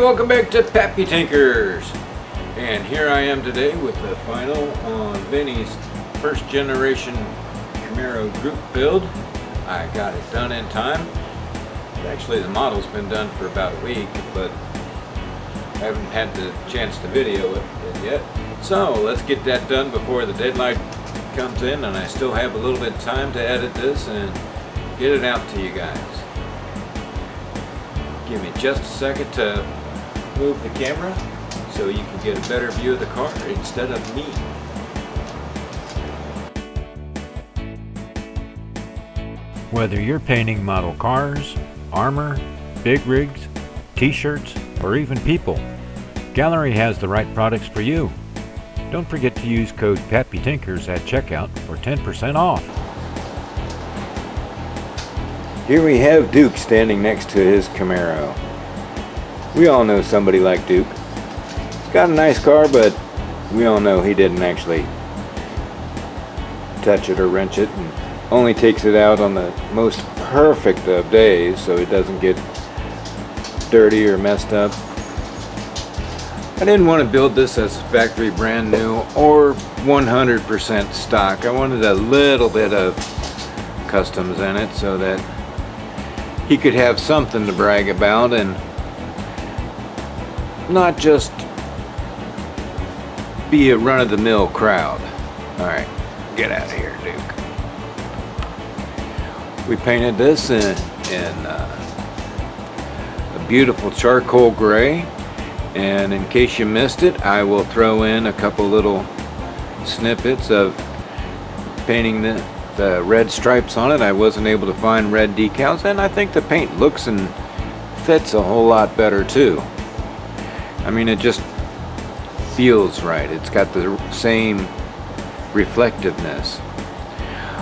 welcome back to Pappy Tinkers. And here I am today with the final on Vinny's first generation Camaro group build. I got it done in time. Actually, the model's been done for about a week, but I haven't had the chance to video it yet. So let's get that done before the deadline comes in, and I still have a little bit of time to edit this and get it out to you guys. Give me just a second to move the camera so you can get a better view of the car instead of me. Whether you're painting model cars, armor, big rigs, t-shirts, or even people, Gallery has the right products for you. Don't forget to use code PAPPYTINKERS at checkout for 10% off. Here we have Duke standing next to his Camaro. We all know somebody like Duke. He's got a nice car, but we all know he didn't actually touch it or wrench it, and only takes it out on the most perfect of days so it doesn't get dirty or messed up. I didn't want to build this as factory brand new or 100% stock. I wanted a little bit of customs in it so that he could have something to brag about and not just be a run-of-the-mill crowd. Alright, get out of here, Duke. We painted this in a beautiful charcoal gray, and in case you missed it, I will throw in a couple little snippets of painting the red stripes on it. I wasn't able to find red decals, and I think the paint looks and fits a whole lot better too. I mean, it just feels right. It's got the same reflectiveness.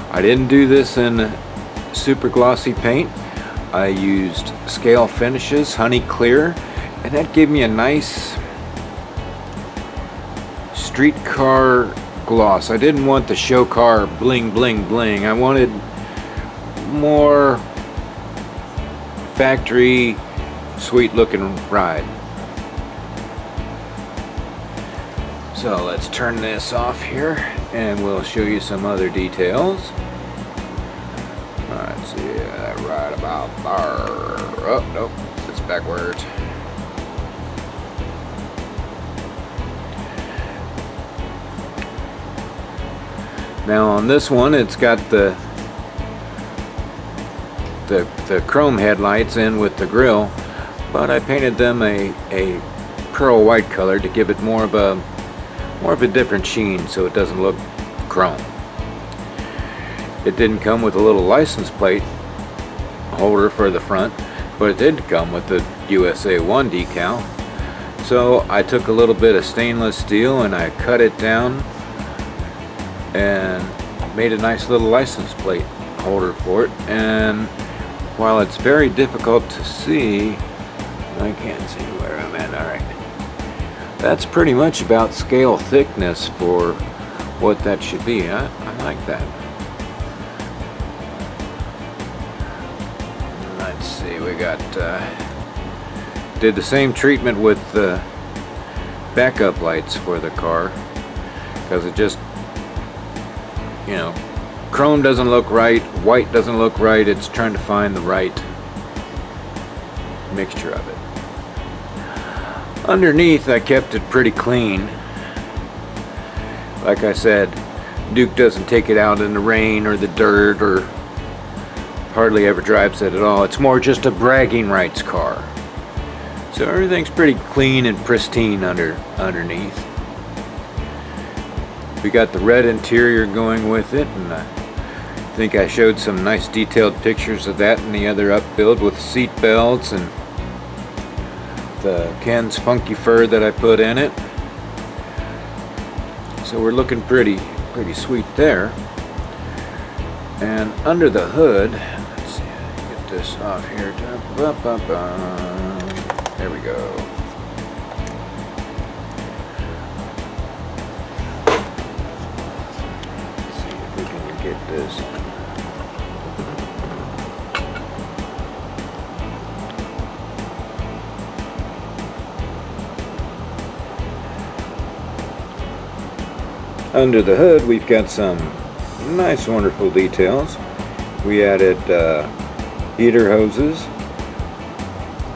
I didn't do this in super glossy paint. I used scale finishes, honey clear, and that gave me a nice street car gloss. I didn't want the show car bling bling bling. I wanted more factory sweet looking ride. So let's turn this off here and we'll show you some other details. Let's see, right about there. Oh, nope, it's backwards. Now on this one, it's got the chrome headlights in with the grille, but I painted them a pearl white color to give it more of a different sheen, so it doesn't look chrome. It didn't come with a little license plate holder for the front, but it did come with the USA 1 decal. So I took a little bit of stainless steel and I cut it down and made a nice little license plate holder for it. And while it's very difficult to see, I can't see where I'm at. Alright, that's pretty much about scale thickness for what that should be. I like that. Let's see, we got did the same treatment with the backup lights for the car, because it just, you know, chrome doesn't look right, white doesn't look right. It's trying to find the right mixture of it. Underneath, I kept it pretty clean. Like I said, Duke doesn't take it out in the rain or the dirt, or hardly ever drives it at all. It's more just a bragging rights car. So everything's pretty clean and pristine underneath. We got the red interior going with it, and I think I showed some nice detailed pictures of that in the other up build with seat belts and the Ken's funky fur that I put in it. So we're looking pretty sweet there. And under the hood, let's see, get this off here. There we go. Let's see if we can get this. Under the hood, we've got some nice, wonderful details. We added heater hoses,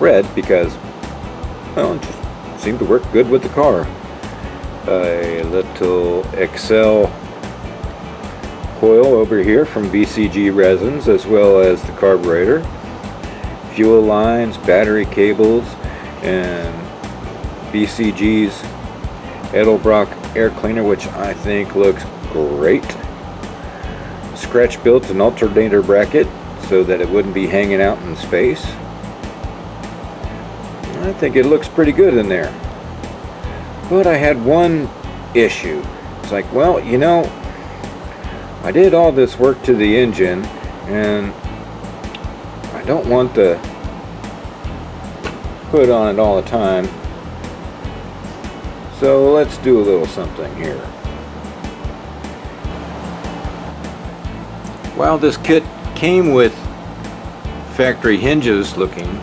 red because, well, it just seemed to work good with the car. A little Excel coil over here from BCG resins, as well as the carburetor, fuel lines, battery cables, and BCG's Edelbrock air cleaner, which I think looks great. Scratch built an alternator bracket so that it wouldn't be hanging out in space. I think it looks pretty good in there. But I had one issue. It's like, well, you know, I did all this work to the engine and I don't want the hood on it all the time. So let's do a little something here. While this kit came with factory hinges looking,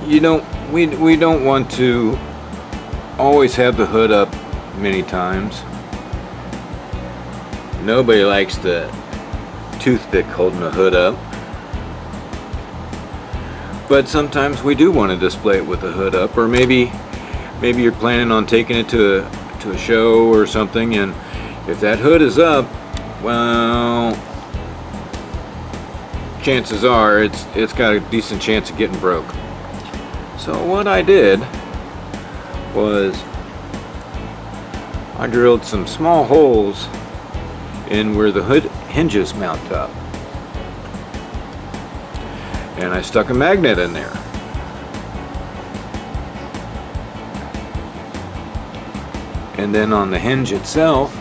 you know, we don't want to always have the hood up many times. Nobody likes the toothpick holding the hood up. But sometimes we do want to display it with the hood up, or maybe you're planning on taking it to a show or something, and if that hood is up, well, chances are it's got a decent chance of getting broke. So what I did was I drilled some small holes in where the hood hinges mount up, and I stuck a magnet in there. And then on the hinge itself,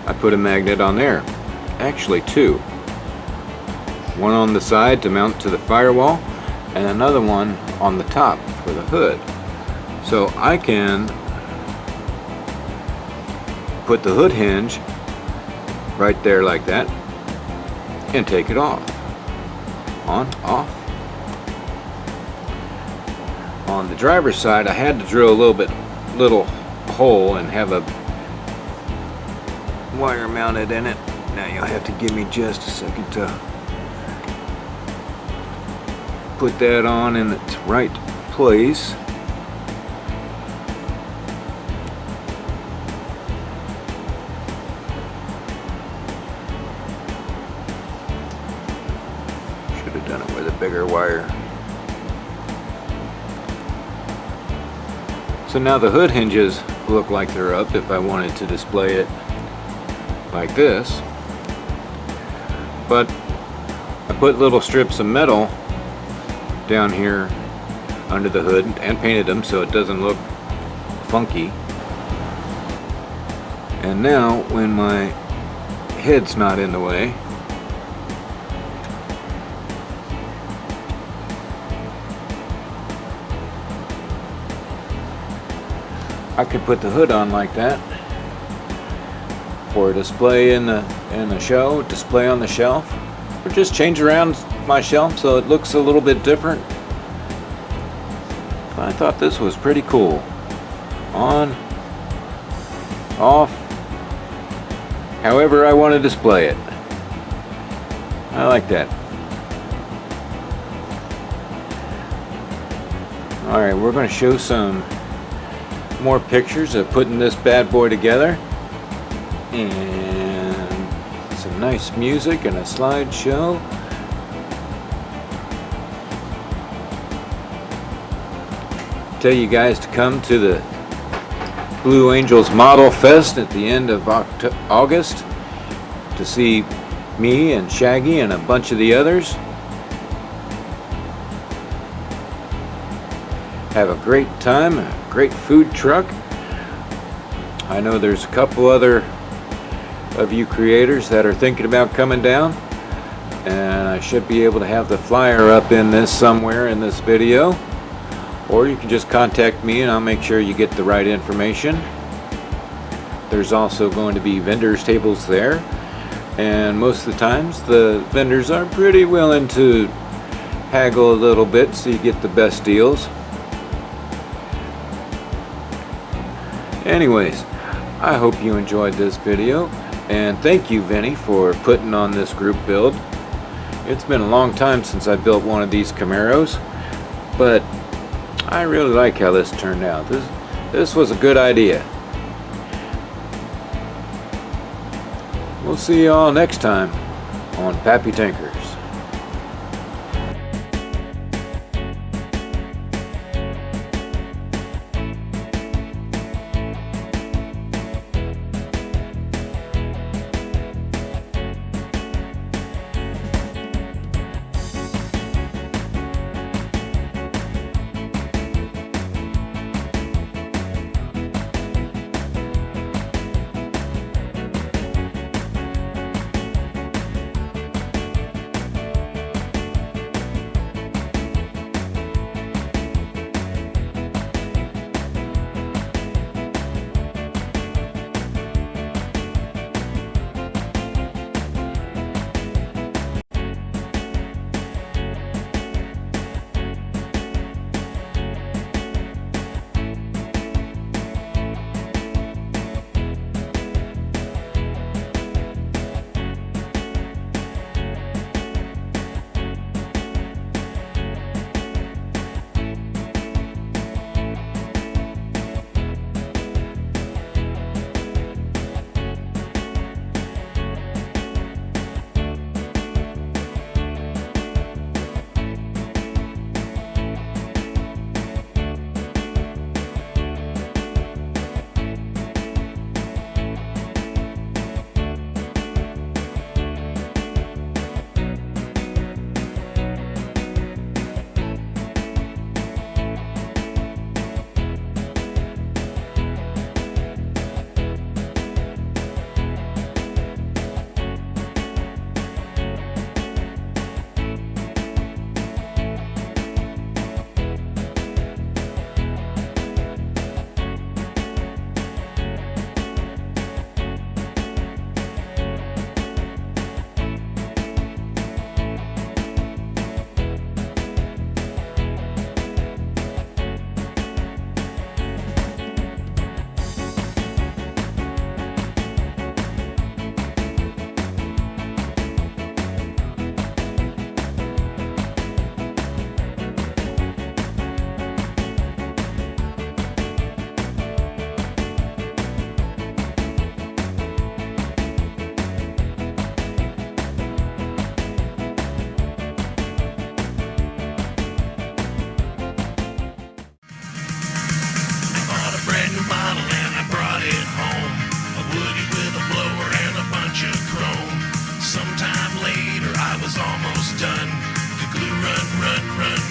I put a magnet on there. Actually two. One on the side to mount to the firewall, and another one on the top for the hood. So I can put the hood hinge right there like that and take it off. On, off. On the driver's side, I had to drill a little hole and have a wire mounted in it. Now you'll have to give me just a second to put that on in its right place. Should have done it with a bigger wire. So now the hood hinges look like they're up if I wanted to display it like this. But I put little strips of metal down here under the hood and painted them so it doesn't look funky. And now when my head's not in the way, I could put the hood on like that for a display in the show, display on the shelf, or just change around my shelf so it looks a little bit different. I thought this was pretty cool. On, off, however I want to display it. I like that. Alright, we're going to show some more pictures of putting this bad boy together, and some nice music and a slideshow. Tell you guys to come to the Blue Angels Model Fest at the end of August to see me and Shaggy and a bunch of the others. Have a great time, a great food truck. I know there's a couple other of you creators that are thinking about coming down, and I should be able to have the flyer up in this somewhere in this video, or you can just contact me and I'll make sure you get the right information. There's also going to be vendors tables there, and most of the times the vendors are pretty willing to haggle a little bit so you get the best deals. Anyways, I hope you enjoyed this video, and thank you, Vinny, for putting on this group build. It's been a long time since I built one of these Camaros, but I really like how this turned out. This was a good idea. We'll see you all next time on Pappy Tankers. Sometime later I was almost done. The glue run, run, run.